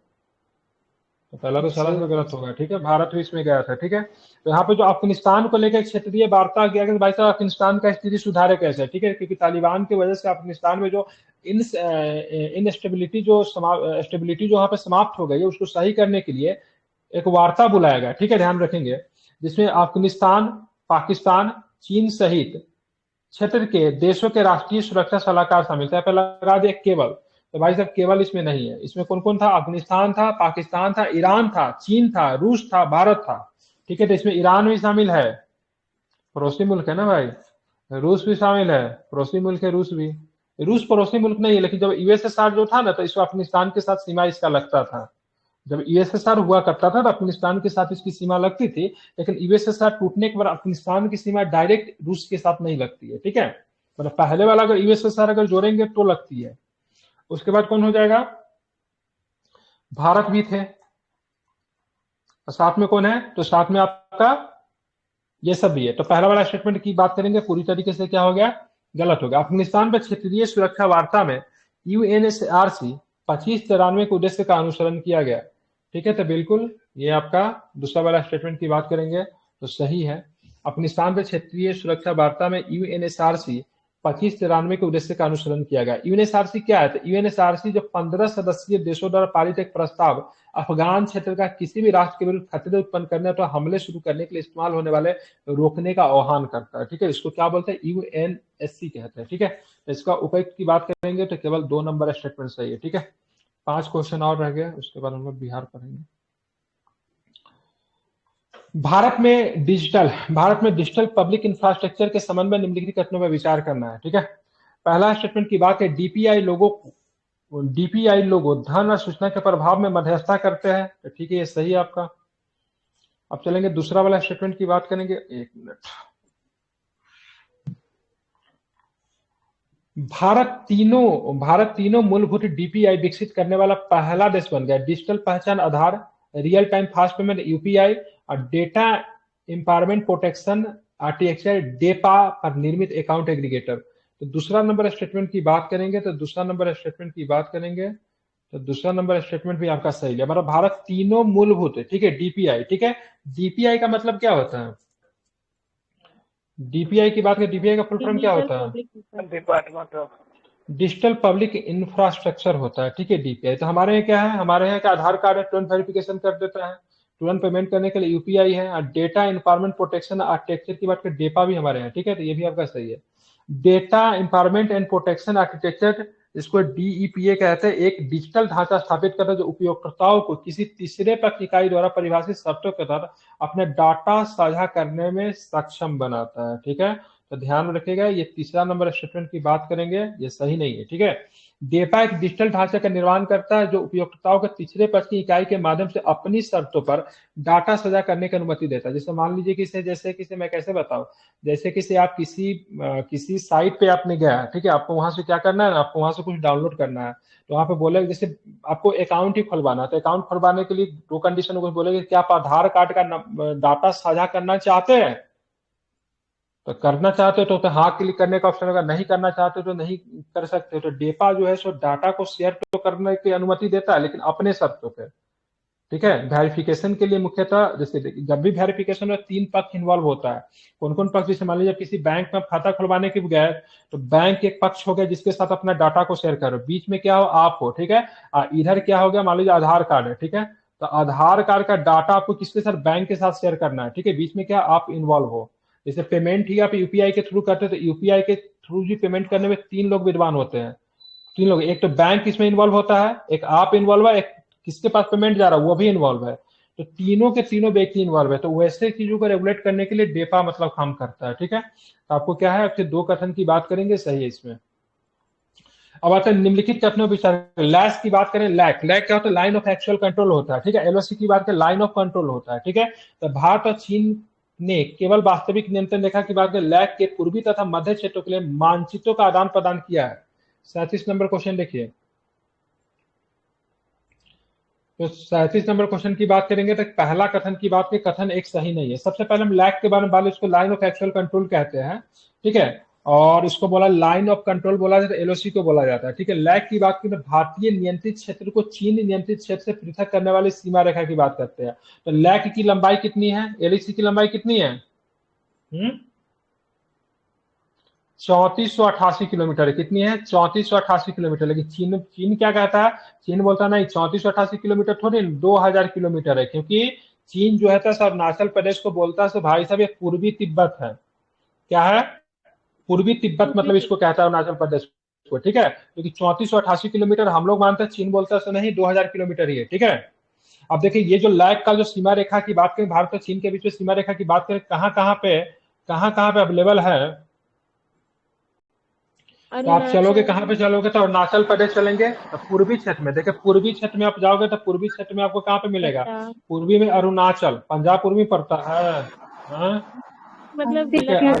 S1: तो पहला तो सारा तो गलत होगा, ठीक है। भारत भी इसमें गया था, ठीक है। तो यहाँ पे जो अफगानिस्तान को लेकर क्षेत्रीय वार्ता किया गया, भाई साहब अफगानिस्तान का स्थिति सुधारे कैसे, ठीक है, क्योंकि तालिबान की वजह से अफगानिस्तान में जो इनस्टेबिलिटी जो स्टेबिलिटी जो वहाँ पे समाप्त हो गई है, उसको सही करने के लिए एक वार्ता बुलाया गया, ठीक है, ध्यान रखेंगे, जिसमें अफगानिस्तान, पाकिस्तान, चीन सहित क्षेत्र के देशों के राष्ट्रीय सुरक्षा सलाहकार शामिल थे। पहले लगा दिया केवल, तो भाई साहब केवल इसमें नहीं है। इसमें कौन कौन था? अफगानिस्तान था, पाकिस्तान था, ईरान था, चीन था, रूस था, भारत था, ठीक है। तो इसमें ईरान भी शामिल है, पड़ोसी मुल्क है ना भाई, रूस भी शामिल है, पड़ोसी मुल्क है रूस भी। रूस पड़ोसी मुल्क नहीं है, लेकिन जब यूएसएसआर जो था ना, तो इसको अफगानिस्तान के साथ सीमा इसका लगता था। जब यूएसएसआर हुआ करता था तो अफगानिस्तान के साथ इसकी सीमा लगती थी, लेकिन यूएसएसआर टूटने के बाद अफगानिस्तान की सीमा डायरेक्ट रूस के साथ नहीं लगती है, ठीक है। मतलब पहले वाला अगर यूएसएसआर अगर जोड़ेंगे तो लगती है। उसके बाद कौन हो जाएगा? भारत भी थे, और साथ में कौन है? तो साथ में आपका ये सब भी है। तो पहला वाला स्टेटमेंट की बात करेंगे, पूरी तरीके से क्या हो गया? गलत हो गया। अफगानिस्तान पर क्षेत्रीय सुरक्षा वार्ता में यूएनएसआरसी 2593 के उद्देश्य का अनुसरण किया गया, ठीक है। तो बिल्कुल ये आपका दूसरा वाला स्टेटमेंट की बात करेंगे तो सही है। अफगानिस्तान पर क्षेत्रीय सुरक्षा वार्ता में यूएनएसआरसी 2593 के उद्देश्य का अनुसरण किया गया। यूएनएसआरसी क्या है? तो यूएनएसआरसी जो 15 सदस्यीय देशों द्वारा पारित एक प्रस्ताव अफगान क्षेत्र का किसी भी राष्ट्र के विरुद्ध खतरे उत्पन्न करने अथवा हमले शुरू करने के लिए इस्तेमाल होने वाले रोकने का आह्वान करता है, ठीक है। इसको क्या बोलते हैं? यूएनएससी कहते हैं, ठीक है। इसका उपयुक्त की बात करेंगे तो केवल 2 नंबर स्टेटमेंट सही है, ठीक है। 5 क्वेश्चन और रह गए, उसके बाद हम लोग बिहार पढ़ेंगे। भारत में डिजिटल पब्लिक इंफ्रास्ट्रक्चर के संबंध में निम्नलिखित कथनों पर विचार करना है। ठीक है, पहला स्टेटमेंट की बात है, डीपीआई लोगो धन और सूचना के प्रभाव में मध्यस्थता करते हैं। तो ठीक है, ये सही है आपका। अब चलेंगे दूसरा वाला स्टेटमेंट की बात करेंगे। एक मिनट। भारत तीनों मूलभूत डीपीआई विकसित करने वाला पहला देश बन गया। डिजिटल पहचान Aadhaar, real time fast payment UPI और data empowerment protection architecture DEPA पर निर्मित अकाउंट एग्रीगेटर। तो दूसरा नंबर स्टेटमेंट की बात करेंगे तो दूसरा नंबर स्टेटमेंट भी आपका सही है। मतलब भारत तीनों मूलभूत, ठीक है, डीपीआई। ठीक है, डीपीआई का मतलब क्या होता है? डीपीआई की बात करें, डीपीआई का फुल फॉर्म क्या होता है?
S3: Department of
S1: digital public infrastructure होता है। ठीक है, डीपीआई। तो हमारे यहाँ क्या है? हमारे यहाँ का आधार कार्ड है, तुरंत वेरिफिकेशन कर देता है, तुरंत पेमेंट करने के लिए यूपीआई है। और डेटा एम्पावरमेंट प्रोटेक्शन आर्किटेक्चर की बात करें, डेपा भी हमारे यहाँ। ठीक है, तो ये भी आपका सही है। Data empowerment and protection architecture, इसको डीईपीए कहते हैं, एक डिजिटल ढांचा स्थापित करता है जो उपयोगकर्ताओं को किसी तीसरे पक्ष इकाई द्वारा परिभाषित शर्तों के तहत अपने डाटा साझा करने में सक्षम बनाता है। ठीक है, तो ध्यान में रखिएगा, ये तीसरा नंबर स्टेटमेंट की बात करेंगे, ये सही नहीं है। ठीक है, डेटा एक डिजिटल ढांचे का निर्माण करता है जो उपयोगकर्ताओं को तीसरे पक्ष की इकाई के माध्यम से अपनी शर्तों पर डाटा साझा करने की अनुमति देता है। जैसे मान लीजिए कि जैसे मैं कैसे बताऊं, जैसे कि आप किसी साइट पे आपने गया, ठीक है, आपको वहां से क्या करना है ना, आपको वहां से कुछ डाउनलोड करना है। तो वहां पे बोले जैसे आपको अकाउंट ही खुलवाना है, तो अकाउंट खुलवाने के लिए दो कंडीशन को बोलेगे कि आप आधार कार्ड का डाटा साझा करना चाहते हैं। तो करना चाहते हो तो हाँ क्लिक करने का ऑप्शन होगा, नहीं करना चाहते हो तो नहीं कर सकते। तो डेपा जो है सो डाटा को शेयर तो करने की अनुमति देता है, लेकिन अपने शर्तों पे। ठीक है, वेरिफिकेशन के लिए मुख्यतः जैसे जब भी वेरिफिकेशन में 3 पक्ष इन्वॉल्व होता है। कौन कौन पक्ष? जैसे मान लीजिए किसी बैंक में खाता खुलवाने के गए, तो बैंक एक पक्ष हो गया जिसके साथ अपना डाटा को शेयर करो, बीच में क्या हो? आप हो। ठीक है, इधर क्या हो गया? मान लीजिए आधार कार्ड है। ठीक है, तो आधार कार्ड का डाटा आपको किसके साथ? बैंक के साथ शेयर करना है। ठीक है, बीच में क्या आप इन्वॉल्व हो। जैसे पेमेंट ही आप यूपीआई के थ्रू करते हो, तो यूपीआई के थ्रू भी पेमेंट करने में 3 लोग विद्वान होते हैं। 3 लोग, एक तो बैंक इसमें इन्वॉल्व होता है, एक आप इन्वॉल्व है, एक किसके पास पेमेंट जा रहा है वो भी इन्वॉल्व है। तो तीनों के तीनों व्यक्ति इन्वॉल्व है। तो वैसे चीजों को रेगुलेट करने के लिए डेपा मतलब काम करता है। ठीक है, तो आपको क्या है, आपसे 2 कथन की बात करेंगे, सही है इसमें। अब आता है निम्नलिखित कथनों विचार। लैस की बात करें, लैक क्या होता है? लाइन ऑफ एक्चुअल कंट्रोल होता है। ठीक है, एलओसी की बात करें, लाइन ऑफ कंट्रोल होता है। ठीक है, तो भारत और चीन ने केवल वास्तविक नियंत्रण रेखा की बात करें, लैक के पूर्वी तथा मध्य क्षेत्रों के लिए मानचित्रों का आदान प्रदान किया है। 37 नंबर क्वेश्चन देखिए। तो 37 नंबर क्वेश्चन की बात करेंगे तो पहला कथन की बात के कथन एक सही नहीं है। सबसे पहले हम लैक के बारे में बात, इसको लाइन ऑफ एक्चुअल कंट्रोल कहते हैं। ठीक है, और इसको बोला लाइन ऑफ कंट्रोल बोला जाता है, एलओसी को बोला जाता है। ठीक है, लैक की बात करें, भारतीय नियंत्रित क्षेत्र को चीन नियंत्रित क्षेत्र से पृथक करने वाली सीमा रेखा की बात करते हैं। तो लैक की लंबाई कितनी है? एलओसी की लंबाई कितनी है? 3488 किलोमीटर है। कितनी है? 3488 किलोमीटर। लेकिन चीन क्या कहता है? चीन बोलता नहीं, 3488 किलोमीटर थोड़ी, 2000 किलोमीटर है। क्योंकि चीन जो है अरुणाचल प्रदेश को बोलता है भाई साहब ये पूर्वी तिब्बत है। क्या है? पूर्वी तिब्बत मतलब इसको कहता है अरुणाचल प्रदेश को। ठीक है, क्योंकि 3488 किलोमीटर हम लोग मानते हैं, चीन बोलता है नहीं, 2000 किलोमीटर ही है। ठीक है, अब देखिए ये जो लैक का जो सीमा रेखा की बात करें, भारत और चीन के बीच में सीमा रेखा की बात करें, कहां कहां पे अवेलेबल है? तो आप चलोगे कहां पे? चलोगे तो अरुणाचल प्रदेश चलेंगे, तो पूर्वी क्षेत्र में। देखिए पूर्वी क्षेत्र में आप जाओगे तो पूर्वी क्षेत्र में आपको कहां पे मिलेगा? पूर्वी में अरुणाचल, पंजाब पूर्वी पड़ता है।
S4: मतलब
S1: ठीक है,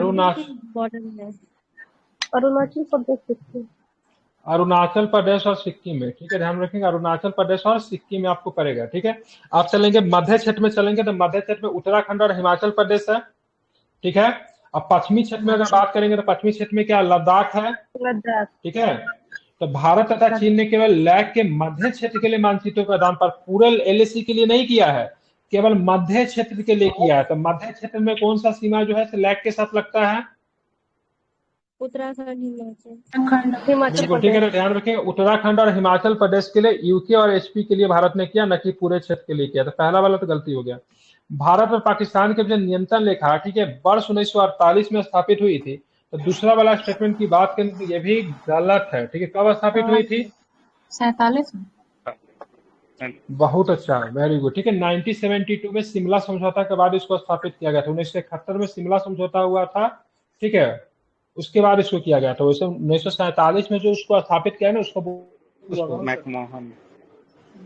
S1: अरुणाचल प्रदेश और सिक्किम में। ठीक है, ध्यान रखेंगे, अरुणाचल प्रदेश और सिक्किम में आपको पड़ेगा। ठीक है, आप चलेंगे मध्य क्षेत्र में, चलेंगे तो मध्य क्षेत्र में उत्तराखंड और हिमाचल प्रदेश है। ठीक है, अब पश्चिमी क्षेत्र में अगर बात करेंगे तो पश्चिमी क्षेत्र में क्या? लद्दाख है। ठीक है, तो भारत तथा चीन ने केवल लैक के मध्य क्षेत्र के लिए मानचित्रों का आदान पर पूरे एलएसी के लिए नहीं किया है, केवल मध्य क्षेत्र के लिए किया है। तो मध्य क्षेत्र में कौन सा सीमा जो है लैक के साथ लगता है?
S4: उत्तराखंड, हिमाचल।
S1: ठीक है, ध्यान रखें, उत्तराखंड और हिमाचल प्रदेश के लिए, यूके और एचपी के लिए भारत ने किया, न कि पूरे क्षेत्र के लिए किया। तो पहला वाला तो गलती हो गया। भारत और पाकिस्तान के बीच नियंत्रण रेखा, ठीक है, वर्ष 1948 में स्थापित हुई थी। तो दूसरा वाला स्टेटमेंट की बात करें तो ये भी गलत है। ठीक है, कब स्थापित हुई थी?
S2: 47 में।
S1: बहुत अच्छा, वेरी गुड। ठीक है, 1972 में शिमला समझौता के बाद इसको स्थापित किया गया था। 1971 में शिमला समझौता हुआ था, ठीक है, उसके बाद इसको किया गया था। वैसे 1947 में जो उसको स्थापित किया ना, उसको
S3: मैकमोहन।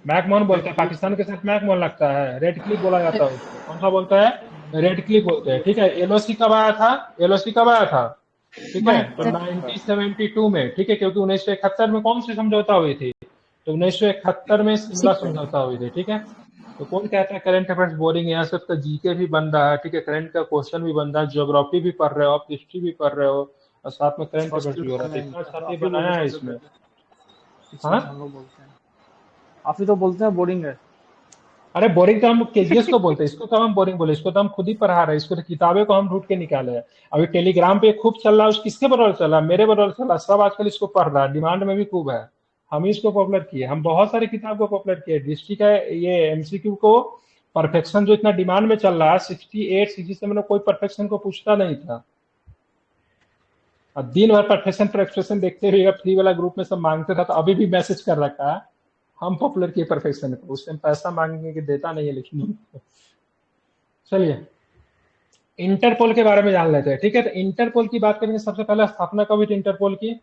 S1: मैकमोहन बोलते हैं। पाकिस्तान के साथ मैकमोहन लगता है, रेड क्लिफ बोला जाता है उसको। कौन सा बोलता है? रेड क्लिफ बोलते हैं। ठीक है, एलओसी कब आया था? एलओसी कब आया था? ठीक है, तो 1972 में। ठीक है, क्योंकि 1971 में कौन सी समझौता हुई थी? तो 1971 में शिमला समझौता हुई थी। ठीक है, तो कौन कहता है करंट अफेयर्स बोरिंग है? यहाँ से तो जीके भी बन रहा है, ठीक है, करंट का क्वेश्चन भी बन रहा है, ज्योग्राफी भी पढ़ रहे हो आप, हिस्ट्री भी पढ़ रहे हो, और साथ में करंट अफेयर्स भी हो रहा है। इतना अच्छा तो बनाया है इसमें। हाँ,
S5: हम लोग बोलते हैं, आप ही तो बोलते हैं बोरिंग है।
S1: अरे बोरिंग तो हम केजीएस को बोलते हैं, इसको तो हम बोरिंग बोले, इसको तो हम खुद ही पढ़ा रहे हैं, इसको तो किताबें को हम ढूंढ के निकाले हैं। अभी टेलीग्राम पे खूब चल रहा है, किसके बदौलत चल रहा है? मेरे बदौलत चल रहा है। सब आजकल इसको पढ़ रहा है, डिमांड में भी खूब है। हम ही इसको पॉपुलर किए, हम बहुत सारी किताब को पॉपुलर किए। हिस्ट्री का ये एमसीक्यू को परफेक्शन जो इतना डिमांड में चल रहा है, 68 67 में कोई परफेक्शन को पूछता नहीं था। अब दिन भर परफेक्शन पर एक्सप्रेशन देखते हुए फ्री वाला ग्रुप में सब मांगते था, तो अभी भी मैसेज कर रखा है, हम पॉपुलर किए परफेक्शन को। उससे पैसा मांगने की देता नहीं है, लेकिन चलिए इंटरपोल के बारे में जान लेते हैं। ठीक है, तो इंटरपोल की बात करेंगे। सबसे पहले स्थापना कब हुई थी इंटरपोल की?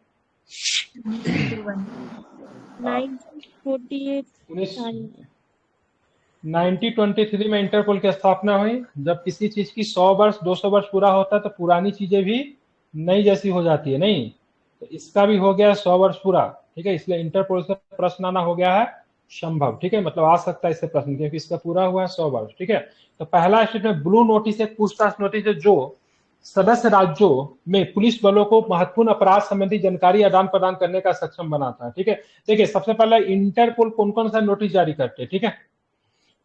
S1: 1923 में इंटरपोल की स्थापना हुई। जब किसी चीज की 100 वर्ष 200 वर्ष पूरा होता है, तो पुरानी चीजें भी नई जैसी हो जाती है, नहीं? तो इसका भी हो गया 100 वर्ष पूरा। ठीक है, इसलिए इंटरपोल से प्रश्न आना हो गया है संभव। ठीक है, मतलब आ सकता है इससे प्रश्न, क्योंकि इसका पूरा हुआ है 100 वर्ष। ठीक है, तो पहला स्टेटमेंट, ब्लू नोटिस एक पूछताछ नोटिस है जो सदस्य राज्यों में पुलिस बलों को महत्वपूर्ण अपराध संबंधी जानकारी आदान प्रदान करने का सक्षम बनाता है। ठीक है, देखिए सबसे पहले इंटरपोल कौन कौन सा नोटिस जारी करते हैं? ठीक है,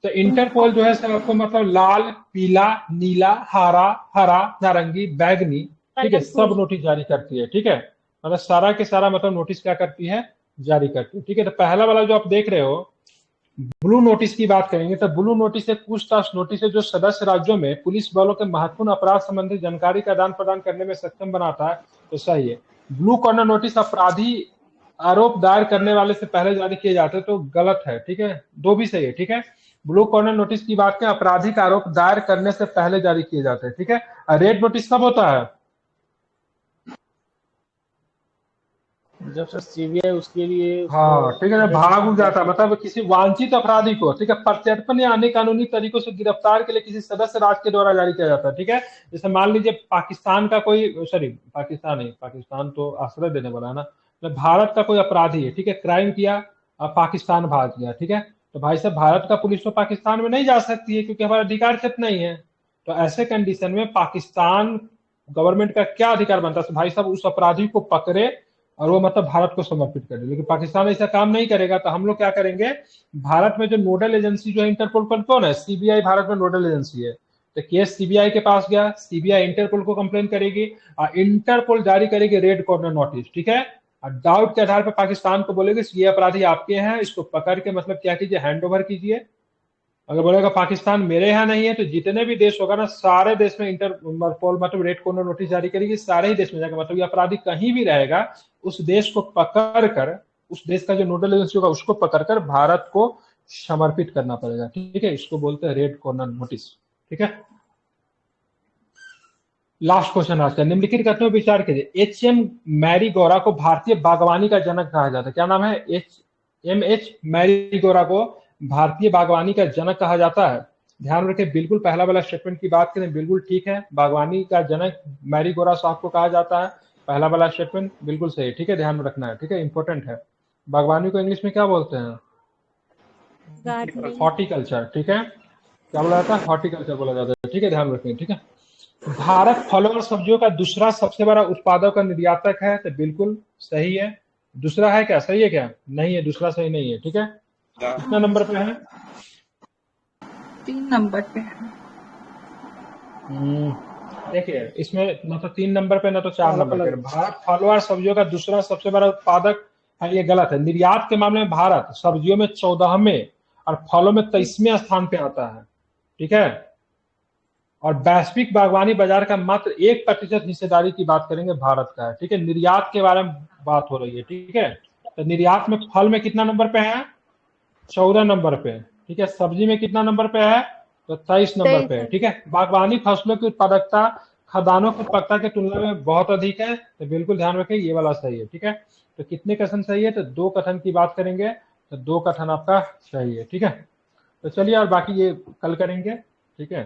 S1: तो इंटरपोल जो है सर आपको मतलब लाल, पीला, नीला, हरा, नारंगी, बैगनी, ठीक है, सब नोटिस जारी करती है। ठीक है, मतलब सारा के सारा मतलब नोटिस क्या करती है? जारी करती है। ठीक है, तो पहला वाला जो आप देख रहे हो ब्लू नोटिस की बात करेंगे, तो ब्लू नोटिस एक पूछताछ नोटिस है जो सदस्य राज्यों में पुलिस बलों के महत्वपूर्ण अपराध संबंधी जानकारी का आदान प्रदान करने में सक्षम बनाता है। तो सही है। ब्लू कॉर्नर नोटिस अपराधी आरोप दायर करने वाले से पहले जारी किए जाते हैं, तो गलत है। ठीक है, दो भी सही है। ठीक है, ब्लू कॉर्नर नोटिस की बात करें, आपराधिक आरोप दायर करने से पहले जारी किए जाते हैं। ठीक है, रेड नोटिस कब होता है?
S5: जब से सीबीआई उसके लिए
S1: हाँ, ठीक है, भाग उग जाता है, मतलब किसी वांछित अपराधी को, ठीक है, प्रत्यर्पण या अन्य कानूनी तरीकों से गिरफ्तार के लिए किसी सदस्य राज्य के द्वारा जारी किया जाता है। ठीक है, जैसे मान लीजिए पाकिस्तान का कोई, सॉरी पाकिस्तान नहीं, पाकिस्तान तो आश्रय देने वाला है ना, मतलब भारत का कोई अपराधी है, ठीक है, क्राइम किया, पाकिस्तान भाग गया। ठीक है, तो भाई साहब भारत का पुलिस तो पाकिस्तान में नहीं जा सकती है, क्योंकि हमारा अधिकार क्षेत्र नहीं है। तो ऐसे कंडीशन में पाकिस्तान गवर्नमेंट का क्या अधिकार बनता है? भाई साहब उस अपराधी को पकड़े और वो मतलब भारत को समर्पित कर दे। लेकिन पाकिस्तान ऐसा काम नहीं करेगा, तो हम लोग क्या करेंगे? भारत में जो नोडल एजेंसी जो है इंटरपोल पर कौन है? सीबीआई भारत में नोडल एजेंसी है। तो केस सीबीआई के पास गया, सीबीआई इंटरपोल को कंप्लेन करेगी और इंटरपोल जारी करेगी रेड कॉर्नर नोटिस। ठीक है, और डाउट के आधार पर पाकिस्तान को बोलेगी ये अपराधी आपके हैं, इसको पकड़ के मतलब क्या कीजिए, हैंड ओवर कीजिए। अगर बोलेगा पाकिस्तान मेरे यहाँ नहीं है, तो जितने भी देश होगा ना, सारे देश में इंटरपोल मतलब रेड कॉर्नर नोटिस जारी करेगी, सारे ही देश में जाएगा। मतलब ये अपराधी कहीं भी रहेगा, उस देश को पकड़ कर, उस देश का जो नोडल एजेंसी होगा उसको पकड़कर भारत को समर्पित करना पड़ेगा। ठीक है, इसको बोलते हैं रेड कॉर्नर नोटिस। ठीक है, लास्ट क्वेश्चन आज का, निम्नलिखित कथनों पर विचार कीजिए। एच.एम. मैरी गौरा को भारतीय बागवानी का जनक कहा जाता है। क्या नाम है? एच मैरी गौरा को भारतीय बागवानी का जनक कहा जाता है। ध्यान रखें, बिल्कुल पहला वाला स्टेटमेंट की बात करें, बिल्कुल ठीक है, बागवानी का जनक मैरी गौरा साहब को कहा जाता है। पहला वाला स्टेटमेंट बिल्कुल सही। ठीक है, ध्यान में रखना है। ठीक है, इंपॉर्टेंट है। बागवानी को इंग्लिश में क्या बोलते हैं? हॉर्टिकल्चर। ठीक है, क्या बोला जाता है? हॉर्टिकल्चर बोला जाता है। ठीक है, ध्यान रखें। ठीक है, भारत फलों और सब्जियों का दूसरा सबसे बड़ा उत्पादक और निर्यातक है, तो बिल्कुल सही है। दूसरा है क्या? सही है क्या? नहीं है, दूसरा सही नहीं है। ठीक है, कितना नंबर पे है?
S2: 3 नंबर पे है।
S1: देखिए इसमें ना तो 3 नंबर पे ना तो 4 नंबर पे। भारत फलों और सब्जियों का दूसरा सबसे बड़ा उत्पादक है, ये गलत है। निर्यात के मामले में भारत सब्जियों में 14वें और फलों में 23वें स्थान पे आता है। ठीक है, और वैश्विक बागवानी बाजार का मात्र 1% हिस्सेदारी की बात करेंगे भारत का है। ठीक है, निर्यात के बारे में बात हो रही है। ठीक है, तो निर्यात में फल में कितना नंबर पे है? 14 नंबर पे, ठीक है। सब्जी में कितना नंबर पे है, तो 23 नंबर पे है, ठीक है। बागवानी फसलों की उत्पादकता खदानों की उत्पादकता की तुलना में बहुत अधिक है, तो बिल्कुल ध्यान रखें ये वाला सही है, ठीक है। तो कितने कथन सही है, तो 2 कथन की बात करेंगे, तो 2 कथन आपका सही है, ठीक है। तो चलिए और बाकी ये कल करेंगे, ठीक है।